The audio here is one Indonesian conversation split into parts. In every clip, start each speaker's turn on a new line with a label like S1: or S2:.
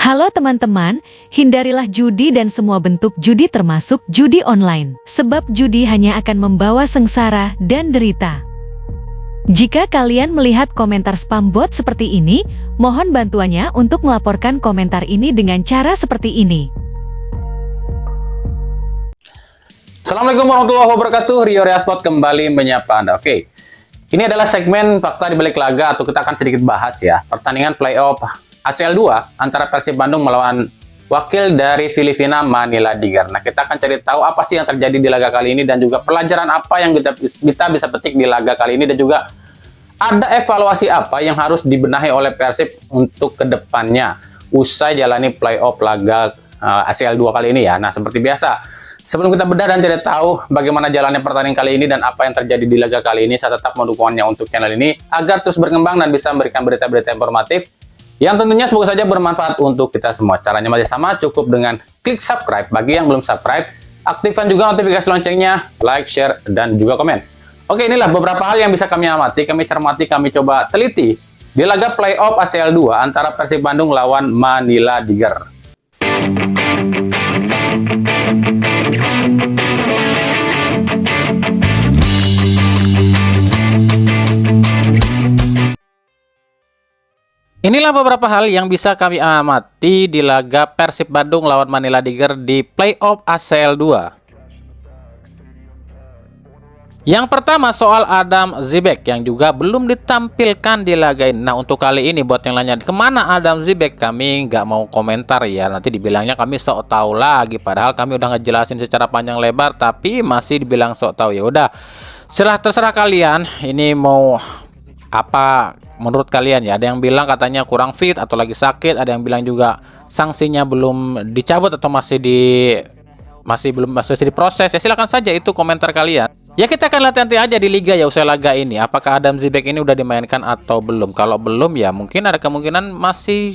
S1: Halo teman-teman, hindarilah judi dan semua bentuk judi termasuk judi online, sebab judi hanya akan membawa sengsara dan derita. Jika kalian melihat komentar spam bot seperti ini, mohon bantuannya untuk melaporkan komentar ini dengan cara seperti ini.
S2: Assalamualaikum warahmatullahi wabarakatuh, Rio Reasport kembali menyapa Anda. Oke, ini adalah segmen fakta di balik laga atau kita akan sedikit bahas ya, pertandingan playoff ACL 2 antara Persib Bandung melawan wakil dari Filipina Manila Digar. Nah, kita akan cari tahu apa sih yang terjadi di laga kali ini dan juga pelajaran apa yang kita bisa petik di laga kali ini dan juga ada evaluasi apa yang harus dibenahi oleh Persib untuk kedepannya usai jalani playoff laga ACL 2 kali ini ya. Nah, seperti biasa, sebelum kita bedah dan cari tahu bagaimana jalannya pertandingan kali ini dan apa yang terjadi di laga kali ini, saya tetap mendukungannya untuk channel ini agar terus berkembang dan bisa memberikan berita-berita informatif yang tentunya semoga saja bermanfaat untuk kita semua. Caranya masih sama, cukup dengan klik subscribe. Bagi yang belum subscribe, aktifkan juga notifikasi loncengnya, like, share, dan juga komen. Oke, inilah beberapa hal yang bisa kami amati, kami cermati, kami coba teliti di laga playoff ACL 2 antara Persib Bandung lawan Manila Digar. Inilah beberapa hal yang bisa kami amati di laga Persib Bandung lawan Manila Digar di playoff ACL 2. Yang pertama soal Adam Zibek yang juga belum ditampilkan di laga ini. Nah, untuk kali ini buat yang nanya kemana Adam Zibek, kami nggak mau komentar ya. Nanti dibilangnya kami sok tahu lagi. Padahal kami udah ngejelasin secara panjang lebar, tapi masih dibilang sok tahu. Ya udah, terserah kalian. Ini mau apa menurut kalian ya? Ada yang bilang katanya kurang fit atau lagi sakit, ada yang bilang juga sanksinya belum dicabut atau masih diproses. Ya silakan saja, itu komentar kalian. Ya kita akan lihat nanti aja di liga ya usai laga ini, apakah Adam Zibek ini udah dimainkan atau belum. Kalau belum ya mungkin ada kemungkinan masih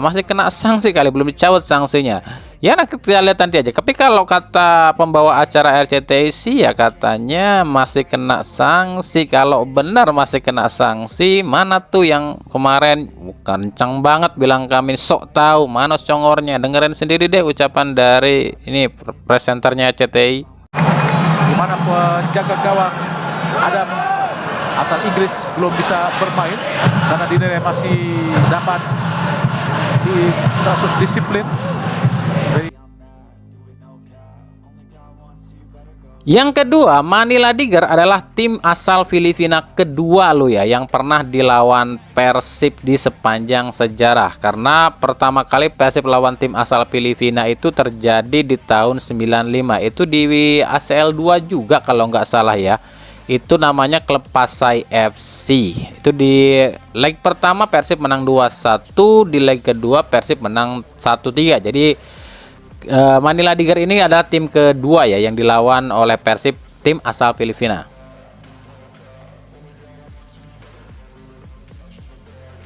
S2: masih kena sanksi kali, belum dicabut sanksinya. Ya nah, kita lihat nanti aja. Tapi kalau kata pembawa acara RCTI sih ya katanya masih kena sanksi. Kalau benar masih kena sanksi, mana tuh yang kemarin kencang banget bilang kami sok tahu, mana congornya. Dengerin sendiri deh ucapan dari ini presenternya RCTI.
S3: Di mana penjaga gawang Adam asal Inggris belum bisa bermain karena dinilai masih dapat di kasus disiplin.
S2: Yang kedua, Manila Digar adalah tim asal Filipina kedua lo ya yang pernah dilawan Persib di sepanjang sejarah. Karena pertama kali Persib lawan tim asal Filipina itu terjadi di tahun 95. Itu di ACL 2 juga kalau nggak salah ya. Itu namanya klub Pasay FC. Itu di leg pertama Persib menang 2-1, di leg kedua Persib menang 1-3. Jadi Manila Digar ini adalah tim kedua ya yang dilawan oleh Persib, tim asal Filipina.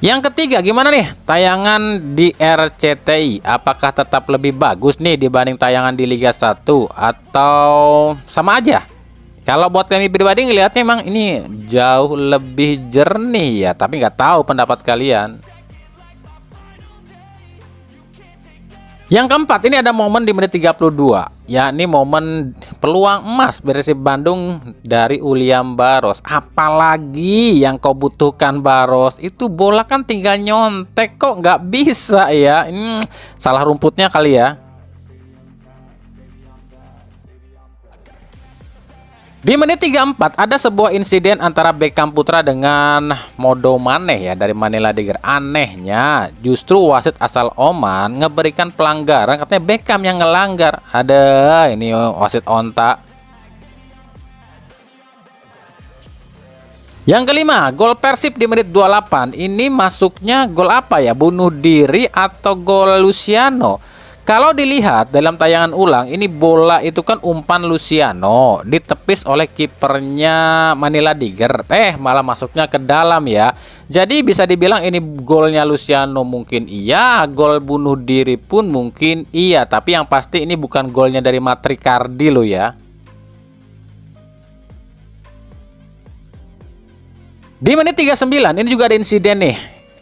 S2: Yang ketiga, gimana nih tayangan di RCTI? Apakah tetap lebih bagus nih dibanding tayangan di Liga 1 atau sama aja? Kalau buat kami pribadi ngelihatnya emang ini jauh lebih jernih ya, tapi nggak tahu pendapat kalian. Yang keempat, ini ada momen di menit 32, yakni momen peluang emas Persib Bandung dari Uliam Baros. Apalagi yang kau butuhkan Baros, itu bola kan tinggal nyontek, kok nggak bisa ya. Ini salah rumputnya kali ya. Di menit 34 ada sebuah insiden antara Beckham Putra dengan Modo Maneh ya dari Manila Digar. Anehnya justru wasit asal Oman ngeberikan pelanggaran, katanya Beckham yang ngelanggar. Ada ini wasit onta. Yang kelima, gol Persib di menit 28. Ini masuknya gol apa ya? Bunuh diri atau gol Luciano? Kalau dilihat dalam tayangan ulang, ini bola itu kan umpan Luciano ditepis oleh kipernya Manila Digar. Malah masuknya ke dalam ya. Jadi bisa dibilang ini golnya Luciano mungkin iya, gol bunuh diri pun mungkin iya. Tapi yang pasti ini bukan golnya dari Matricardi lo ya. Di menit 39 ini juga ada insiden nih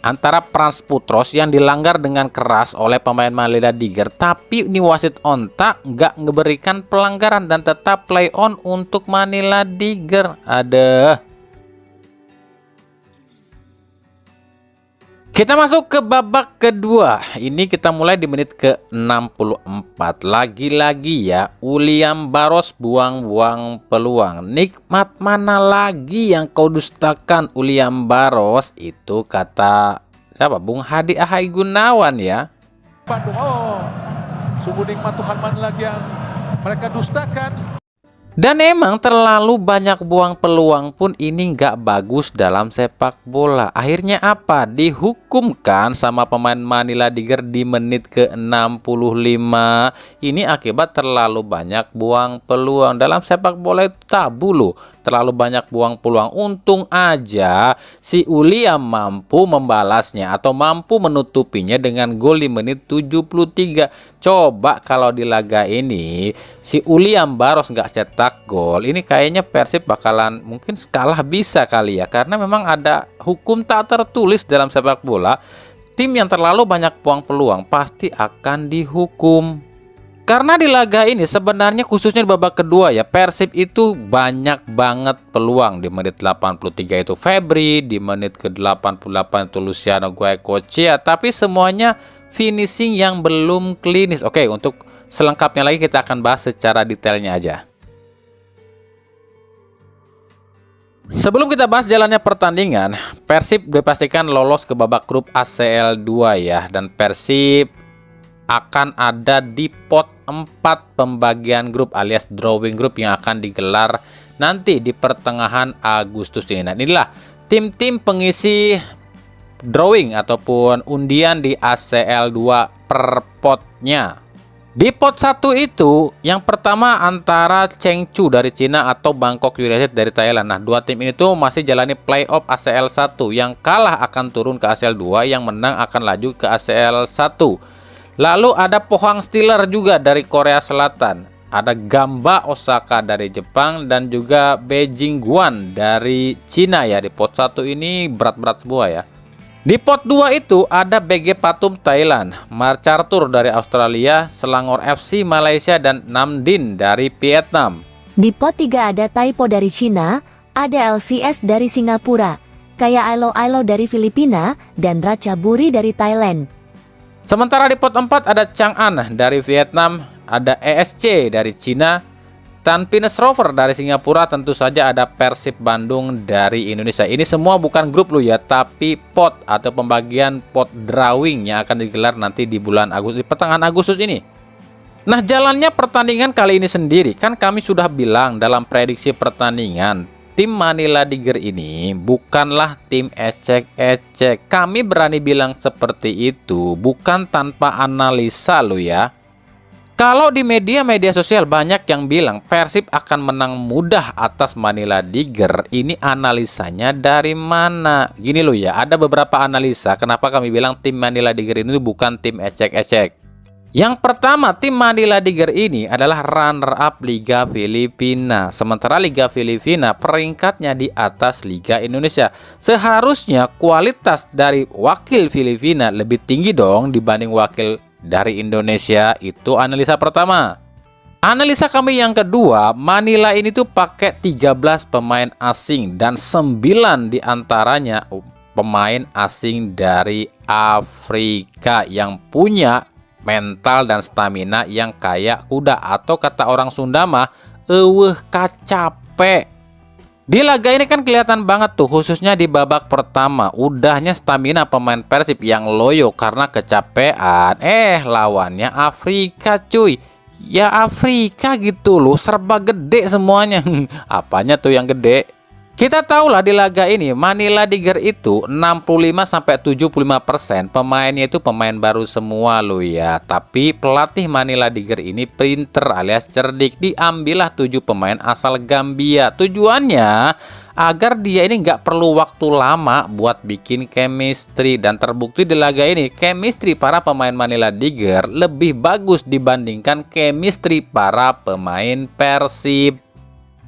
S2: antara Frans Putros yang dilanggar dengan keras oleh pemain Manila Tiger, tapi ini wasit onta nggak ngeberikan pelanggaran dan tetap play on untuk Manila Tiger. Ada. Kita masuk ke babak kedua. Ini kita mulai di menit ke-64. Lagi-lagi ya, William Barros buang-buang peluang. Nikmat mana lagi yang kau dustakan, William Barros? Itu kata siapa? Bung Hadi Ahai Gunawan ya.
S3: Bandung, oh, sungguh nikmat Tuhan, mana lagi yang mereka dustakan.
S2: Dan emang terlalu banyak buang peluang pun ini nggak bagus dalam sepak bola. Akhirnya apa? Dihukumkan sama pemain Manila Tiger di menit ke-65. Ini akibat terlalu banyak buang peluang. Dalam sepak bola itu tabu loh, terlalu banyak buang peluang. Untung aja si William mampu membalasnya atau mampu menutupinya dengan gol di menit 73. Coba kalau di laga ini si William Barros nggak cetak gol, ini kayaknya Persib bakalan mungkin kalah bisa kali ya, karena memang ada hukum tak tertulis dalam sepak bola. Tim yang terlalu banyak buang peluang pasti akan dihukum. Karena di laga ini sebenarnya khususnya di babak kedua ya, Persib itu banyak banget peluang. Di menit 83 itu Febri, di menit ke-88 itu Luciano Guaicochea, tapi semuanya finishing yang belum klinis. Oke, untuk selengkapnya lagi kita akan bahas secara detailnya aja. Sebelum kita bahas jalannya pertandingan, Persib dipastikan lolos ke babak grup ACL 2 ya, dan Persib akan ada di pot 4 pembagian grup alias drawing group yang akan digelar nanti di pertengahan Agustus ini. Nah, inilah tim-tim pengisi drawing ataupun undian di ACL 2 per potnya. Di pot 1 itu, yang pertama antara Chengchu dari Cina atau Bangkok United dari Thailand. Nah, dua tim ini tuh masih jalani playoff ACL 1. Yang kalah akan turun ke ACL 2, yang menang akan laju ke ACL 1. Lalu ada Pohang Steelers juga dari Korea Selatan. Ada Gamba Osaka dari Jepang dan juga Beijing Guan dari Cina ya. Di pot 1 ini berat-berat semua ya. Di pot 2 itu ada BG Patum Thailand, Marcartur dari Australia, Selangor FC Malaysia, dan Namdin dari Vietnam.
S4: Di pot 3 ada Taipo dari Cina, ada LCS dari Singapura, Kaya Ilo Ilo dari Filipina, dan Ratchaburi dari Thailand.
S2: Sementara di pot 4 ada Chang'an dari Vietnam, ada ESC dari Cina, Tampines Rover dari Singapura, tentu saja ada Persib Bandung dari Indonesia. Ini semua bukan grup lu ya, tapi pot atau pembagian pot drawing yang akan digelar nanti di bulan Agustus, di pertengahan Agustus ini. Nah, jalannya pertandingan kali ini sendiri, kan kami sudah bilang dalam prediksi pertandingan, tim Manila Tiger ini bukanlah tim ecek-ecek. Kami berani bilang seperti itu, bukan tanpa analisa lo ya. Kalau di media sosial banyak yang bilang Persib akan menang mudah atas Manila Tiger. Ini analisanya dari mana? Gini loh ya, ada beberapa analisa kenapa kami bilang tim Manila Tiger ini bukan tim ecek-ecek. Yang pertama, tim Manila Tiger ini adalah runner-up Liga Filipina. Sementara Liga Filipina peringkatnya di atas Liga Indonesia. Seharusnya kualitas dari wakil Filipina lebih tinggi dong dibanding wakil dari Indonesia. Itu analisa pertama. Analisa kami yang kedua, Manila ini tuh pakai 13 pemain asing dan 9 diantaranya pemain asing dari Afrika yang punya mental dan stamina yang kayak kuda, atau kata orang Sunda mah eueuh kacape. Di laga ini kan kelihatan banget tuh, khususnya di babak pertama, udahnya stamina pemain Persib yang loyo karena kecapean. Lawannya Afrika cuy. Ya Afrika gitu loh, serba gede semuanya. Apanya tuh yang gede? Kita tahu lah di laga ini Manila Tiger itu 65-75% pemainnya itu pemain baru semua loh ya. Tapi pelatih Manila Tiger ini pinter alias cerdik, diambillah 7 pemain asal Gambia. Tujuannya agar dia ini nggak perlu waktu lama buat bikin chemistry, dan terbukti di laga ini chemistry para pemain Manila Tiger lebih bagus dibandingkan chemistry para pemain Persib.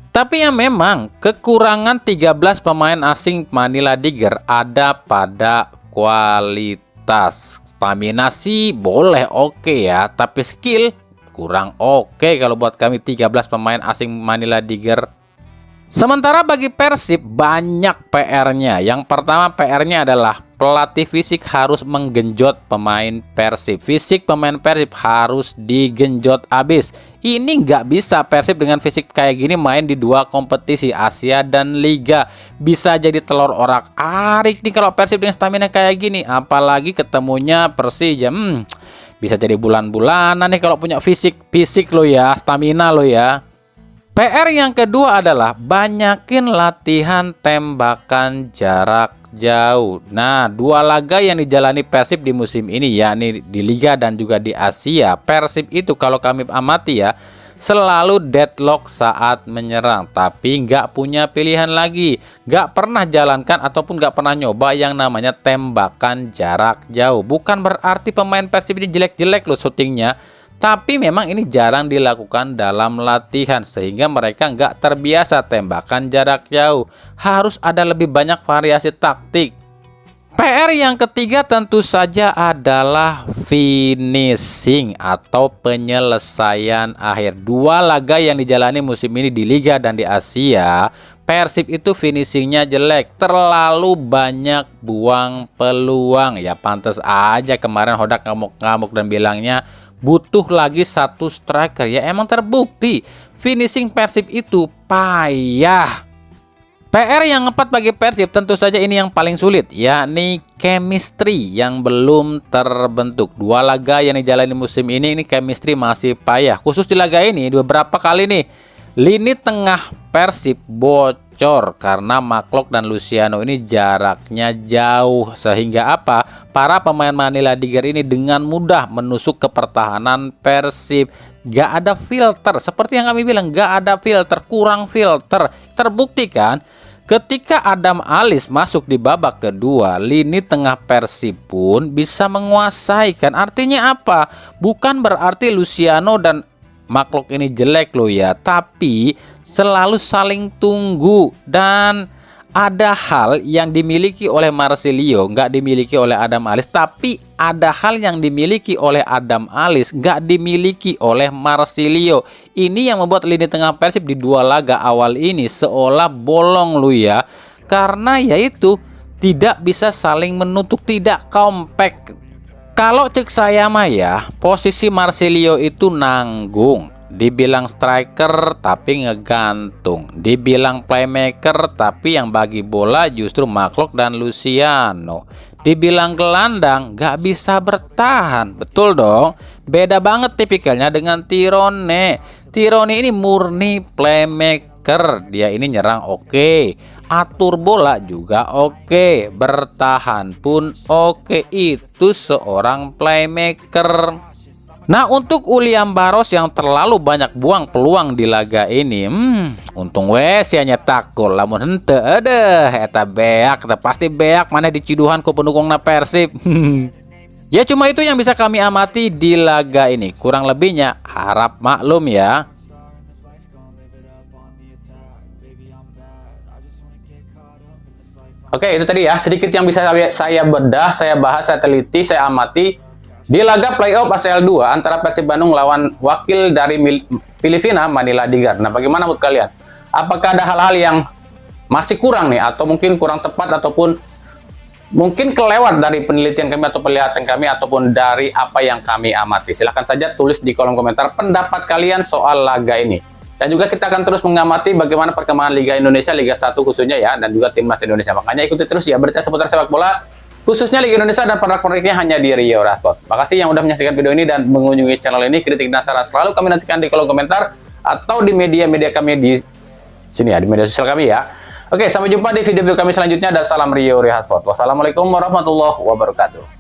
S2: Tapi yang memang kekurangan 13 pemain asing Manila Tiger ada pada kualitas. Stamina sih boleh oke ya, tapi skill kurang oke kalau buat kami 13 pemain asing Manila Tiger. Sementara bagi Persib banyak PR-nya. Yang pertama PR-nya adalah pelatih fisik harus menggenjot pemain Persib. Fisik pemain Persib harus digenjot abis. Ini nggak bisa Persib dengan fisik kayak gini main di 2 kompetisi Asia dan Liga. Bisa jadi telur orak-arik nih kalau Persib dengan stamina kayak gini. Apalagi ketemunya Persija. Bisa jadi bulan-bulanan nih kalau punya fisik lo ya, stamina lo ya. PR yang kedua adalah banyakin latihan tembakan jarak jauh. Nah, 2 laga yang dijalani Persib di musim ini, yakni di Liga dan juga di Asia, Persib itu kalau kami amati ya, selalu deadlock saat menyerang, tapi nggak punya pilihan lagi, nggak pernah jalankan ataupun nggak pernah nyoba yang namanya tembakan jarak jauh. Bukan berarti pemain Persib ini jelek-jelek loh syutingnya, tapi memang ini jarang dilakukan dalam latihan sehingga mereka nggak terbiasa tembakan jarak jauh. Harus ada lebih banyak variasi taktik. PR yang ketiga tentu saja adalah finishing atau penyelesaian akhir. 2 laga yang dijalani musim ini di Liga dan di Asia, Persib itu finishingnya jelek, terlalu banyak buang peluang. Ya pantas aja kemarin Hodak ngamuk-ngamuk dan bilangnya butuh lagi 1 striker. Ya emang terbukti finishing Persib itu payah. PR yang keempat bagi Persib tentu saja ini yang paling sulit, yakni chemistry yang belum terbentuk. 2 laga yang dijalani musim ini chemistry masih payah. Khusus di laga ini beberapa kali nih lini tengah Persib bocor karena Maklok dan Luciano ini jaraknya jauh, sehingga apa? Para pemain Manila Tiger ini dengan mudah menusuk ke pertahanan Persib. Gak ada filter, seperti yang kami bilang, gak ada filter, kurang filter. Terbukti kan? Ketika Adam Alis masuk di babak kedua, lini tengah Persib pun bisa menguasai kan? Artinya apa? Bukan berarti Luciano dan Maklok ini jelek loh ya, tapi selalu saling tunggu. Dan ada hal yang dimiliki oleh Marsilio nggak dimiliki oleh Adam Alis, tapi ada hal yang dimiliki oleh Adam Alis nggak dimiliki oleh Marsilio. Ini yang membuat lini tengah Persib di 2 laga awal ini seolah bolong lu ya, karena yaitu tidak bisa saling menutup, tidak kompak. Kalau cek saya mah ya, posisi Marsilio itu nanggung. Dibilang striker tapi ngegantung, dibilang playmaker tapi yang bagi bola justru Maklok dan Luciano, dibilang gelandang nggak bisa bertahan. Betul dong, beda banget tipikalnya dengan Tirone. Tirone ini murni playmaker, dia ini nyerang oke, atur bola juga oke, bertahan pun oke. Itu seorang playmaker. Nah, untuk William Barros yang terlalu banyak buang peluang di laga ini, untung wes ya nyetak gol, lamun hente eta beak, pasti beak mana diciduhan ku pendukungna Persib. Ya cuma itu yang bisa kami amati di laga ini, kurang lebihnya harap maklum ya. Oke, itu tadi ya sedikit yang bisa saya bedah, saya bahas, saya teliti, saya amati di laga playoff ACL 2 antara Persib Bandung lawan wakil dari Filipina, Manila Tiger. Nah, bagaimana menurut kalian? Apakah ada hal-hal yang masih kurang nih, atau mungkin kurang tepat, ataupun mungkin kelewat dari penelitian kami atau penglihatan kami, ataupun dari apa yang kami amati? Silahkan saja tulis di kolom komentar pendapat kalian soal laga ini. Dan juga kita akan terus mengamati bagaimana perkembangan Liga Indonesia, Liga 1 khususnya ya, dan juga Timnas Indonesia. Makanya ikuti terus ya berita seputar sepak bola, khususnya Liga Indonesia dan pernak-perniknya hanya di Rio Sport. Makasih yang udah menyaksikan video ini dan mengunjungi channel ini. Kritik dan saran selalu kami nantikan di kolom komentar atau di media-media kami di sini ya, di media sosial kami ya. Oke, sampai jumpa di video kami selanjutnya dan salam Rio Sport. Wassalamualaikum warahmatullahi wabarakatuh.